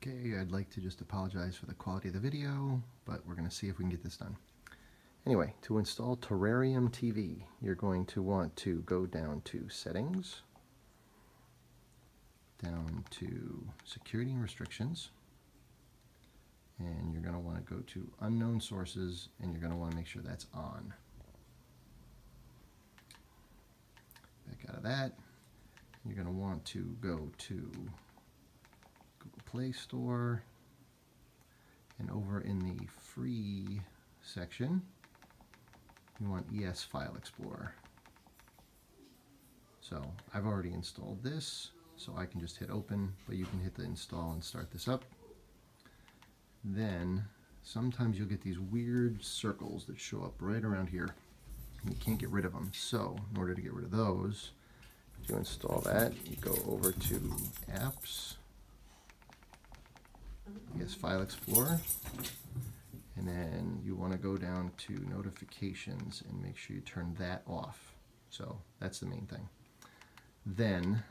Okay, I'd like to just apologize for the quality of the video, but we're going to see if we can get this done. Anyway, to install Terrarium TV, you're going to want to go down to Settings, down to Security and Restrictions, and you're going to want to go to Unknown Sources, and you're going to want to make sure that's on. Back out of that, you're going to want to go to Google Play Store, and over in the free section, you want ES File Explorer. So I've already installed this, so I can just hit open, but you can hit the install and start this up. Then sometimes you'll get these weird circles that show up right around here, and you can't get rid of them. So in order to get rid of those, to install that, you go over to Apps, ES File Explorer, and then you want to go down to Notifications and make sure you turn that off. So that's the main thing. Then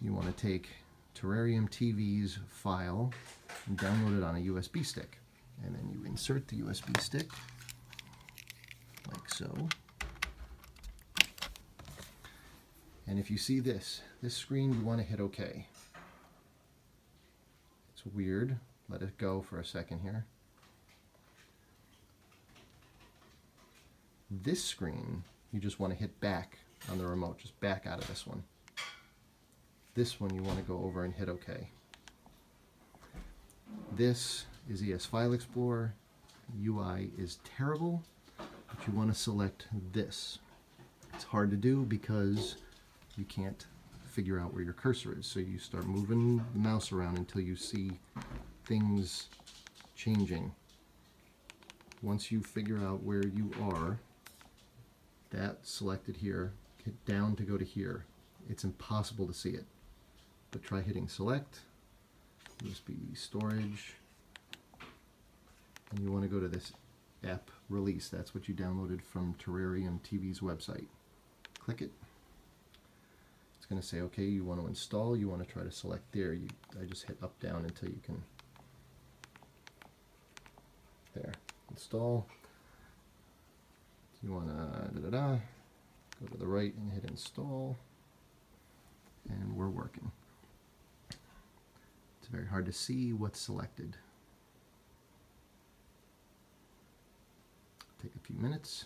you want to take Terrarium TV's file and download it on a USB stick. And then you insert the USB stick like so. And if you see this screen, you want to hit OK. It's weird. Let it go for a second here. This screen, you just want to hit back on the remote, just back out of this one. This one you want to go over and hit OK. This is ES File Explorer. UI is terrible, but you want to select this. It's hard to do because you can't figure out where your cursor is. So you start moving the mouse around until you see things changing. Once you figure out where you are, that selected here, hit down to go to here. It's impossible to see it. But try hitting select, USB storage, and you want to go to this app release. That's what you downloaded from Terrarium TV's website. Click it. It's going to say, okay, you want to install, you want to try to select there. I just hit up, down until you can, there, install. You want to go to the right and hit install, and we're working. It's very hard to see what's selected. Take a few minutes,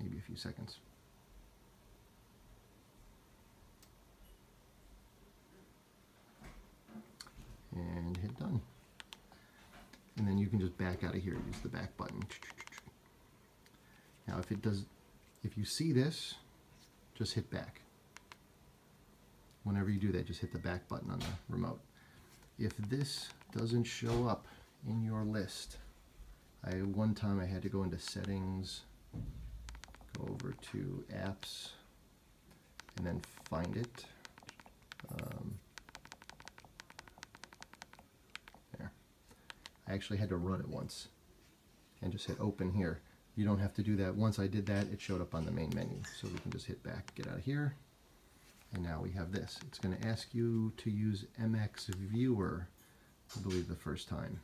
maybe a few seconds. And hit done. And then you can just back out of here, use the back button. Now if you see this, just hit back. Whenever you do that, just hit the back button on the remote. If this doesn't show up in your list, one time I had to go into Settings, go over to Apps, and then find it. There. I actually had to run it once and just hit open here. You don't have to do that. Once I did that, it showed up on the main menu. So we can just hit back, get out of here. And now we have this. It's going to ask you to use MX Viewer, I believe, the first time.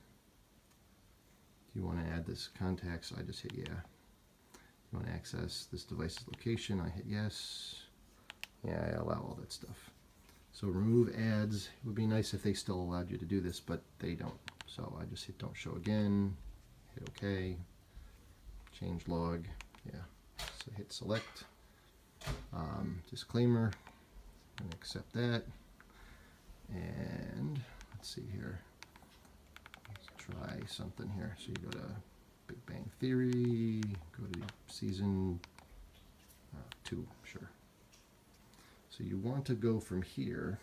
Do you want to add this contacts? I just hit yeah. You want to access this device's location? I hit yes. Yeah, I allow all that stuff. So remove ads. It would be nice if they still allowed you to do this, but they don't. So I just hit don't show again, hit OK, change log, yeah. So hit select, disclaimer, and accept that. And let's see here. Let's try something here. So you go to Big Bang Theory, go to season 2, sure. So you want to go from here,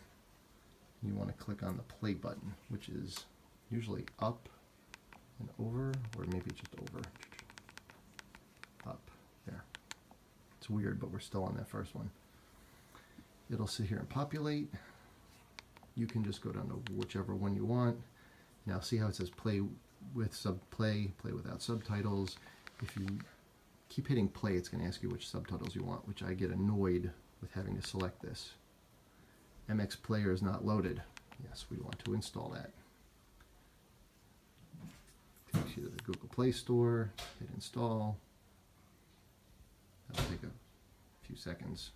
you want to click on the play button, which is usually up and over, or maybe just over. Up, there. It's weird, but we're still on that first one. It'll sit here and populate. You can just go down to whichever one you want. Now see how it says play with play without subtitles. If you keep hitting play, it's going to ask you which subtitles you want, which I get annoyed with having to select this. MX Player is not loaded. Yes, we want to install that. Takes you to the Google Play Store, hit install. That'll take a few seconds.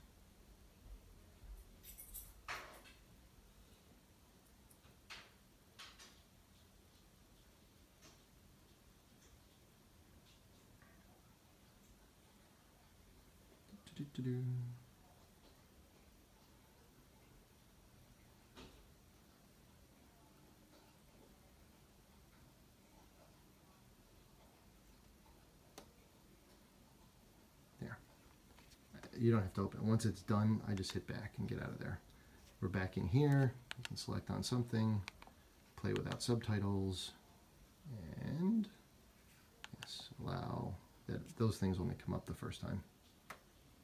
There. You don't have to open it. Once it's done, I just hit back and get out of there. We're back in here. You can select on something, play without subtitles, and yes, allow that. Those things only come up the first time.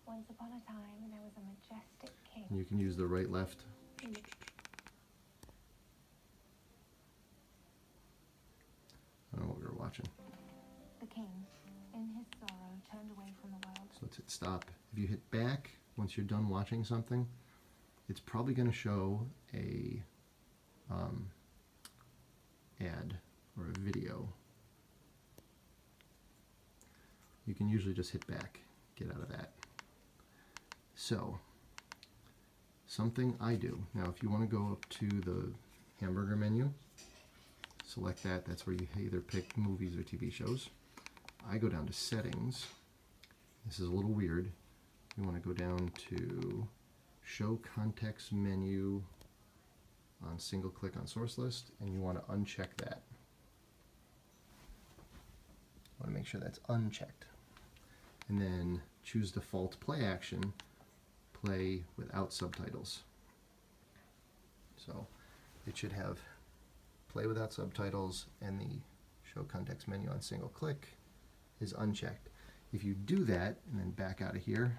Once upon a time, there was a majestic king. And you can use the right, left. I don't know what we were watching. The king, in his sorrow, turned away from the world. So let's hit stop. If you hit back, once you're done watching something, it's probably going to show a ad or a video. You can usually just hit back, get out of that. So, something I do. Now, if you want to go up to the hamburger menu, select that. That's where you either pick movies or TV shows. I go down to settings. This is a little weird. You want to go down to show context menu on single click on source list, and you want to uncheck that. I want to make sure that's unchecked. And then choose default play action, play without subtitles. So it should have play without subtitles, and the show context menu on single click is unchecked. If you do that and then back out of here,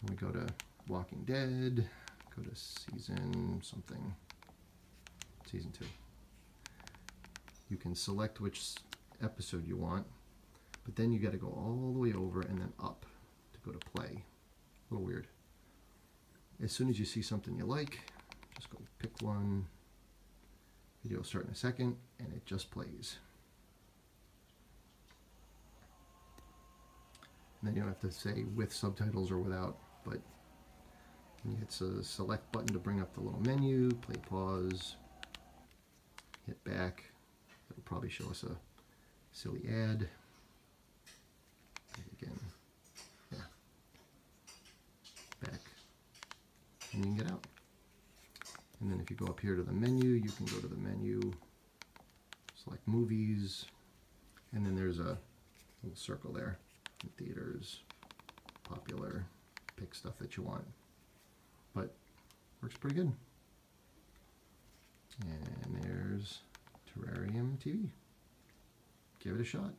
and we go to Walking Dead, go to season something, season 2. You can select which episode you want, but then you got to go all the way over and then up to go to play. A little weird. As soon as you see something you like, just go pick one. Video will start in a second, and it just plays. And then you don't have to say with subtitles or without, but you hit the select button to bring up the little menu, play pause, hit back. It'll probably show us a silly ad. Again, yeah, back, and you can get out. And then if you go up here to the menu, you can go to the menu, select movies, and then there's a little circle there, theaters, popular, pick stuff that you want. But works pretty good. And there's Terrarium TV. Give it a shot.